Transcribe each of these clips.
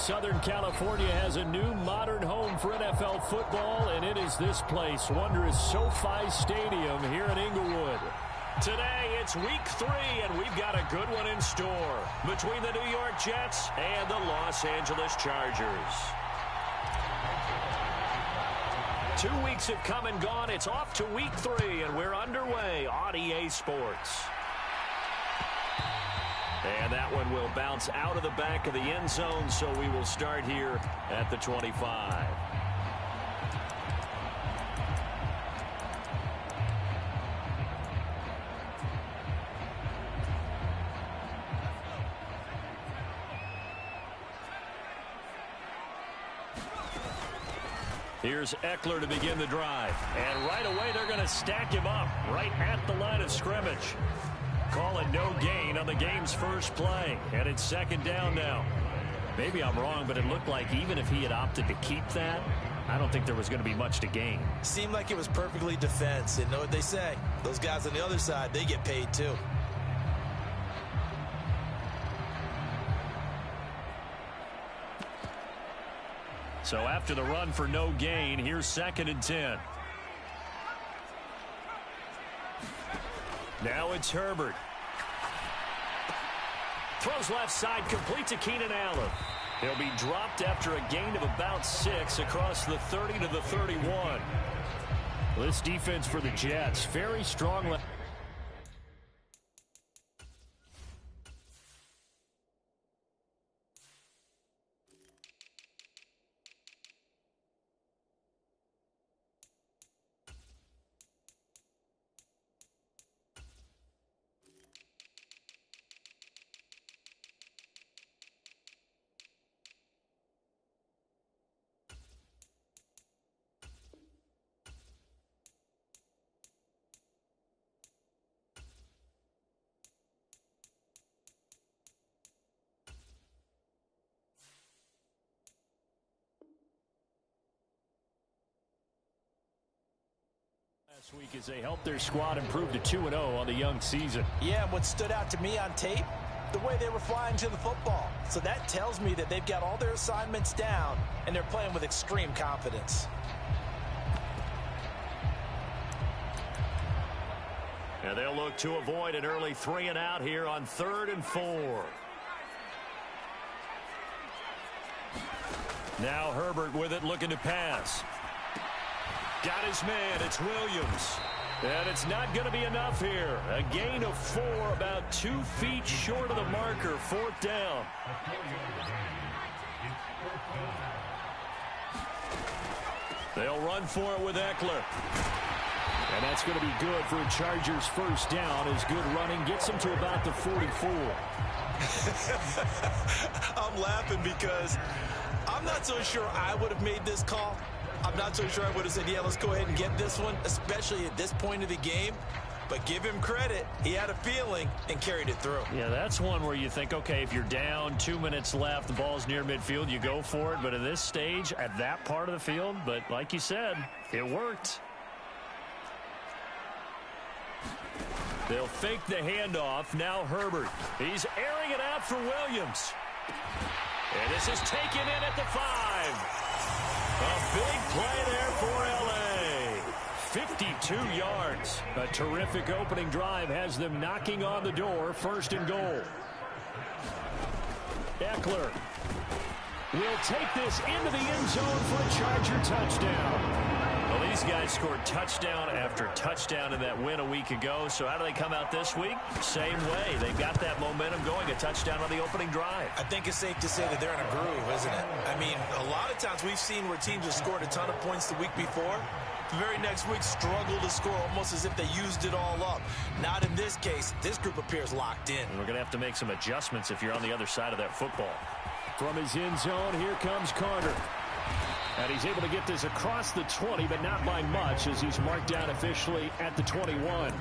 Southern California has a new modern home for NFL football, and it is this place, wondrous SoFi Stadium here in Inglewood. Today, it's week 3, and we've got a good one in store between the New York Jets and the Los Angeles Chargers. 2 weeks have come and gone. It's off to week 3, and we're underway on EA Sports. And that one will bounce out of the back of the end zone, so we will start here at the 25. Here's Eckler to begin the drive. And right away, they're going to stack him up right at the line of scrimmage. Call it no gain on the game's first play. And it's second down now. Maybe I'm wrong, but it looked like even if he had opted to keep that, I don't think there was going to be much to gain. Seemed like it was perfectly defense. And know what they say? Those guys on the other side, they get paid too. So after the run for no gain, here's 2nd and 10. Now it's Herbert. Throws left side, complete to Keenan Allen. He'll be dropped after a gain of about 6 across the 30 to the 31. This defense for the Jets, very strong. Last week as they helped their squad improve to 2-0 on the young season. Yeah, and what stood out to me on tape, the way they were flying to the football. So that tells me that they've got all their assignments down, and they're playing with extreme confidence. And they'll look to avoid an early 3-and-out here on 3rd and 4. Now Herbert with it, looking to pass. Got his man, it's Williams. And it's not going to be enough here. A gain of 4, about 2 feet short of the marker, 4th down. They'll run for it with Eckler. And that's going to be good for a Chargers first down, as good running gets them to about the 44. I'm laughing because I'm not so sure I would have made this call. I'm not so sure I would have said, yeah, let's go ahead and get this one, especially at this point of the game. But give him credit. He had a feeling and carried it through. Yeah, that's one where you think, okay, if you're down, 2 minutes left, the ball's near midfield, you go for it. But at this stage, at that part of the field, but like you said, it worked. They'll fake the handoff. Now Herbert. He's airing it out for Williams. And this is taken in at the 5. A big play there for L.A. 52 yards. A terrific opening drive has them knocking on the door. 1st and goal. Eckler will take this into the end zone for a Charger touchdown. Well, these guys scored touchdown after touchdown in that win a week ago. So how do they come out this week? Same way. They've got that momentum going, a touchdown on the opening drive. I think it's safe to say that they're in a groove, isn't it? I mean, a lot of times we've seen where teams have scored a ton of points the week before. The very next week struggle to score almost as if they used it all up. Not in this case. This group appears locked in. And we're going to have to make some adjustments if you're on the other side of that football. From his end zone, here comes Carter. And he's able to get this across the 20, but not by much, as he's marked down officially at the 21.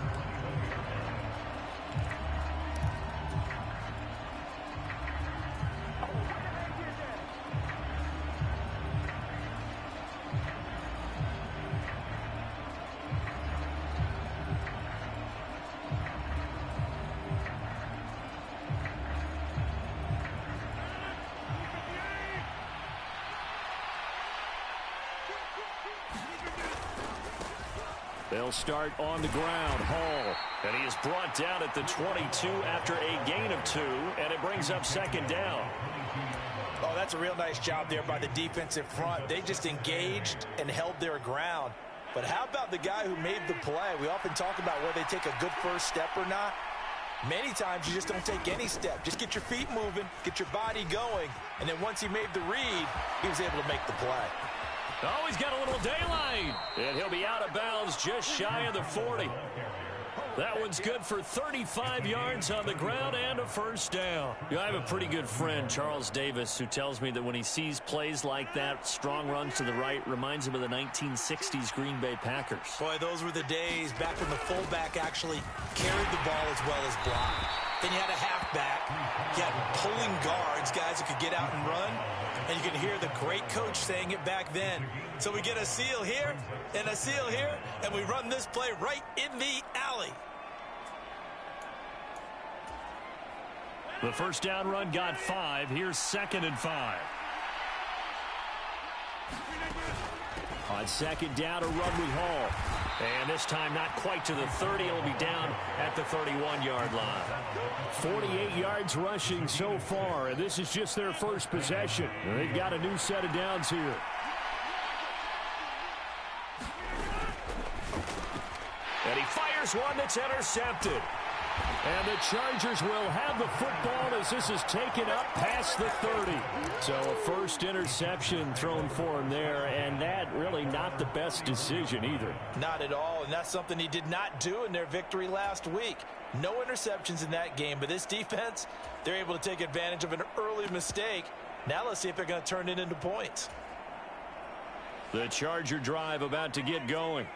They'll start on the ground. Hall. And he is brought down at the 22 after a gain of 2, and it brings up second down. Oh, that's a real nice job there by the defensive front. They just engaged and held their ground. But how about the guy who made the play? We often talk about whether they take a good first step or not. Many times you just don't take any step. Just get your feet moving, get your body going, and then once he made the read, he was able to make the play. Oh, he's got a little daylight. And he'll be out of bounds just shy of the 40. That one's good for 35 yards on the ground and a first down. I have a pretty good friend, Charles Davis, who tells me that when he sees plays like that, strong runs to the right, reminds him of the 1960s Green Bay Packers. Boy, those were the days back when the fullback actually carried the ball as well as blocked. Then you had a halfback. You had pulling guards, guys who could get out and run. And you can hear the great coach saying it back then. So we get a seal here and a seal here, and we run this play right in the alley. The first down run got 5. Here's 2nd and 5. On second down, a run with Hall. And this time not quite to the 30. It'll be down at the 31-yard line. 48 yards rushing so far, and this is just their first possession. They've got a new set of downs here. And he fires one that's intercepted. And the Chargers will have the football as this is taken up past the 30. So a first interception thrown for him there, and that really not the best decision either. Not at all, and that's something he did not do in their victory last week. No interceptions in that game, but this defense, they're able to take advantage of an early mistake. Now let's see if they're going to turn it into points. The Charger drive about to get going.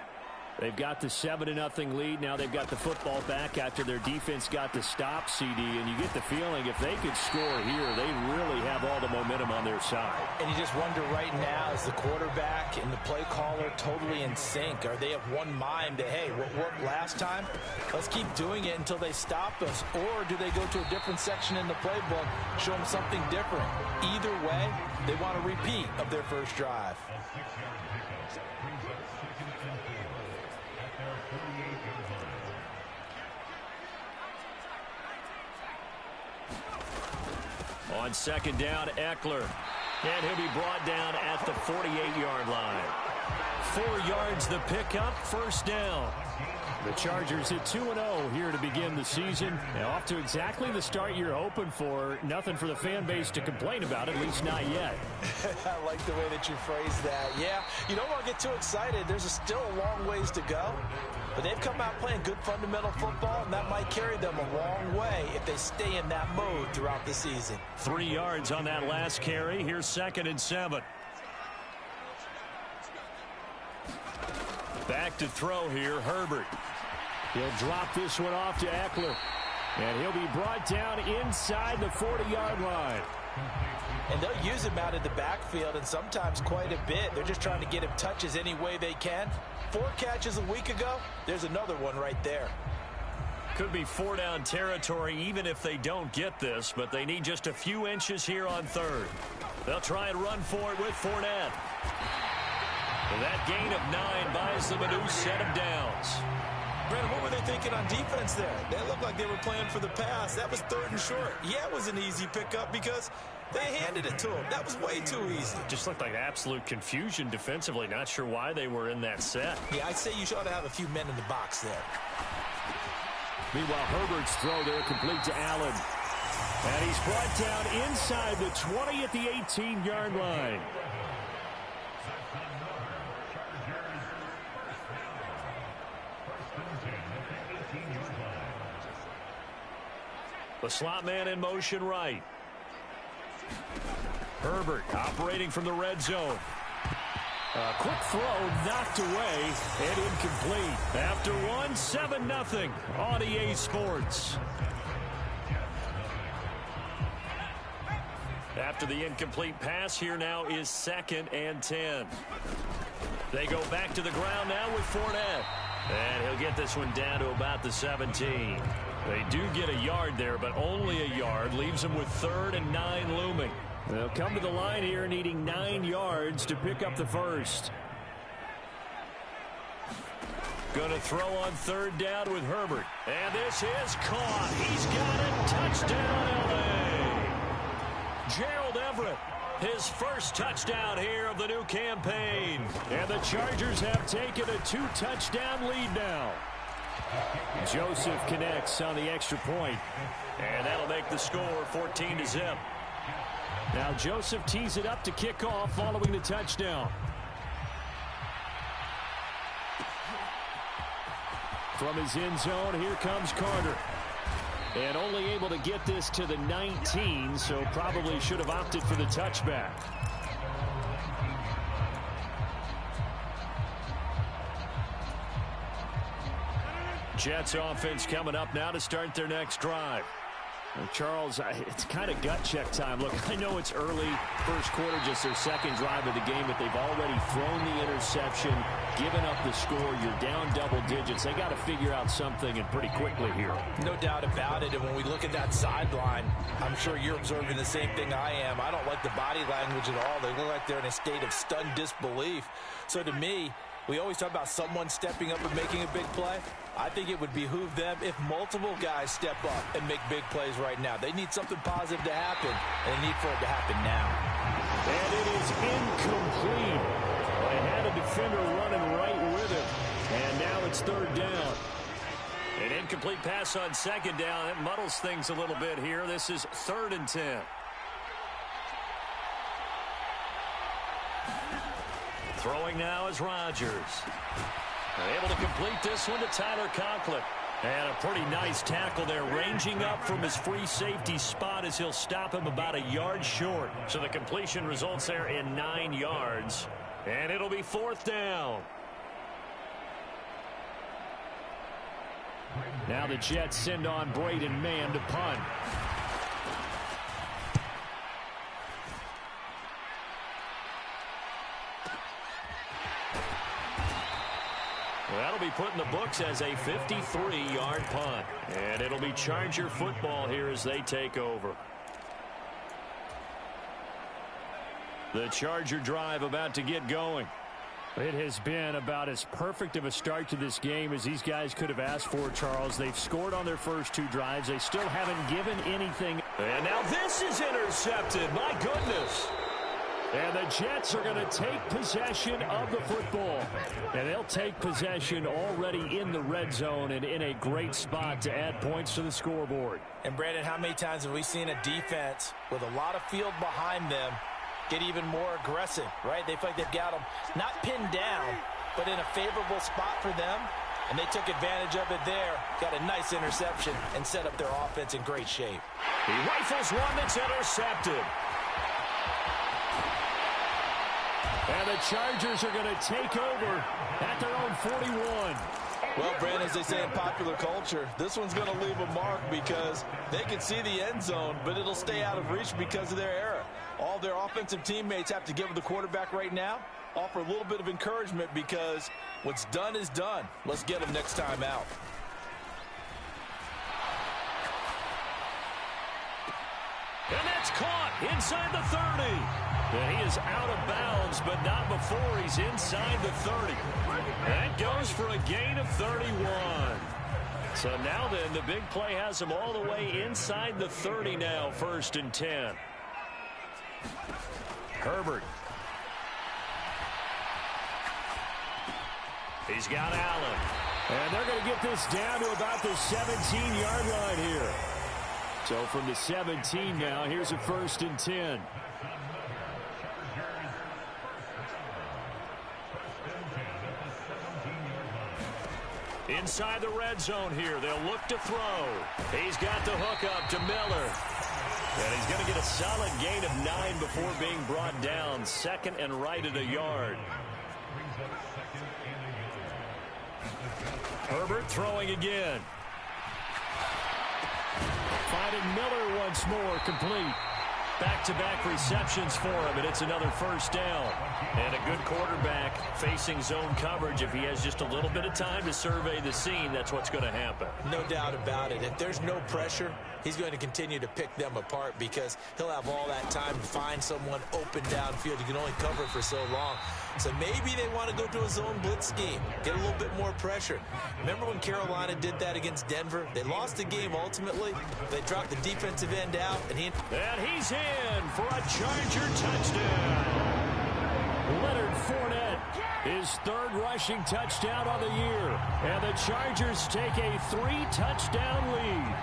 They've got the 7-0 lead. Now they've got the football back after their defense got the stop, CD. And you get the feeling if they could score here, they really have all the momentum on their side. And you just wonder right now, is the quarterback and the play caller totally in sync? Are they of one mind that, hey, what worked last time? Let's keep doing it until they stop us. Or do they go to a different section in the playbook, show them something different? Either way, they want a repeat of their first drive. On second down, Eckler. And he'll be brought down at the 48-yard line. 4 yards the pickup, first down. The Chargers at 2-0 here to begin the season. And off to exactly the start you're hoping for. Nothing for the fan base to complain about, at least not yet. I like the way that you phrased that. Yeah, you don't want to get too excited. There's still a long ways to go. But they've come out playing good fundamental football, and that might carry them a long way if they stay in that mode throughout the season. 3 yards on that last carry. Here's 2nd and 7. Back to throw here, Herbert. He'll drop this one off to Eckler. And he'll be brought down inside the 40-yard line. And they'll use him out in the backfield, and sometimes quite a bit. They're just trying to get him touches any way they can. 4 catches a week ago, there's another one right there. Could be 4-down territory even if they don't get this, but they need just a few inches here on 3rd. They'll try and run for it with Fournette. And that gain of 9 buys them a new set of downs. Brandon, what were they thinking on defense there? They looked like they were playing for the pass. That was 3rd and short. Yeah, it was an easy pickup because they handed it to him. That was way too easy. Just looked like absolute confusion defensively. Not sure why they were in that set. Yeah, I'd say you ought to have a few men in the box there. Meanwhile, Herbert's throw there complete to Allen. And he's brought down inside the 20 at the 18-yard line. The slot man in motion right. Herbert operating from the red zone. A quick throw knocked away and incomplete. After one, 7-0 on EA Sports. After the incomplete pass, here now is 2nd and 10. They go back to the ground now with Fournette. And he'll get this one down to about the 17. They do get a yard there, but only a yard. Leaves them with 3rd and 9 looming. They'll come to the line here needing 9 yards to pick up the first. Going to throw on third down with Herbert. And this is caught. He's got it. Touchdown, L.A. Gerald Everett, his first touchdown here of the new campaign. And the Chargers have taken a 2-touchdown lead now. Joseph connects on the extra point. And that'll make the score 14-0. Now Joseph tees it up to kick off following the touchdown. From his end zone, here comes Carter. And only able to get this to the 19, so probably should have opted for the touchback. Jets offense coming up now to start their next drive. Well, Charles, it's kind of gut check time. Look, I know it's early, first quarter, just their second drive of the game, but they've already thrown the interception, given up the score. You're down double digits. They got to figure out something, and pretty quickly here. No doubt about it, and when we look at that sideline, I'm sure you're observing the same thing I am. I don't like the body language at all. They look like they're in a state of stunned disbelief. So to me, we always talk about someone stepping up and making a big play. I think it would behoove them if multiple guys step up and make big plays right now. They need something positive to happen, and they need for it to happen now. And it is incomplete. They had a defender running right with him, and now it's third down. An incomplete pass on second down. It muddles things a little bit here. This is 3rd and 10. Throwing now is Rodgers. Able to complete this one to Tyler Conklin. And a pretty nice tackle there, ranging up from his free safety spot as he'll stop him about a yard short. So the completion results there in 9 yards. And it'll be 4th down. Now the Jets send on Braden Mann to punt. That'll be put in the books as a 53-yard punt. And it'll be Charger football here as they take over. The Charger drive about to get going. It has been about as perfect of a start to this game as these guys could have asked for, Charles. They've scored on their first 2 drives. They still haven't given anything. And now this is intercepted. My goodness. And the Jets are going to take possession of the football. And they'll take possession already in the red zone and in a great spot to add points to the scoreboard. And, Brandon, how many times have we seen a defense with a lot of field behind them get even more aggressive, right? They feel like they've got them not pinned down, but in a favorable spot for them. And they took advantage of it there, got a nice interception, and set up their offense in great shape. He rifles one that's intercepted. And the Chargers are going to take over at their own 41. Well, Brandon, as they say in popular culture, this one's going to leave a mark because they can see the end zone, but it'll stay out of reach because of their error. All their offensive teammates have to give the quarterback right now, offer a little bit of encouragement because what's done is done. Let's get them next time out. And that's caught inside the 30. And he is out of bounds, but not before he's inside the 30. That goes for a gain of 31. So now then, the big play has him all the way inside the 30 now, 1st and 10. Herbert. He's got Allen. And they're going to get this down to about the 17-yard line here. So from the 17 now, here's a 1st and 10. Inside the red zone here, they'll look to throw. He's got the hook up to Miller. And he's going to get a solid gain of 9 before being brought down. 2nd and right at a yard. Herbert throwing again. Finding Miller once more, complete. Back-to-back receptions for him, and it's another first down. And a good quarterback facing zone coverage. If he has just a little bit of time to survey the scene, that's what's going to happen. No doubt about it. If there's no pressure, he's going to continue to pick them apart because he'll have all that time to find someone open downfield. You can only cover for so long. So maybe they want to go to a zone blitz scheme, get a little bit more pressure. Remember when Carolina did that against Denver? They lost the game ultimately. They dropped the defensive end out. And he's in for a Charger touchdown. Leonard Fournette, his third rushing touchdown on the year. And the Chargers take a 3-touchdown lead.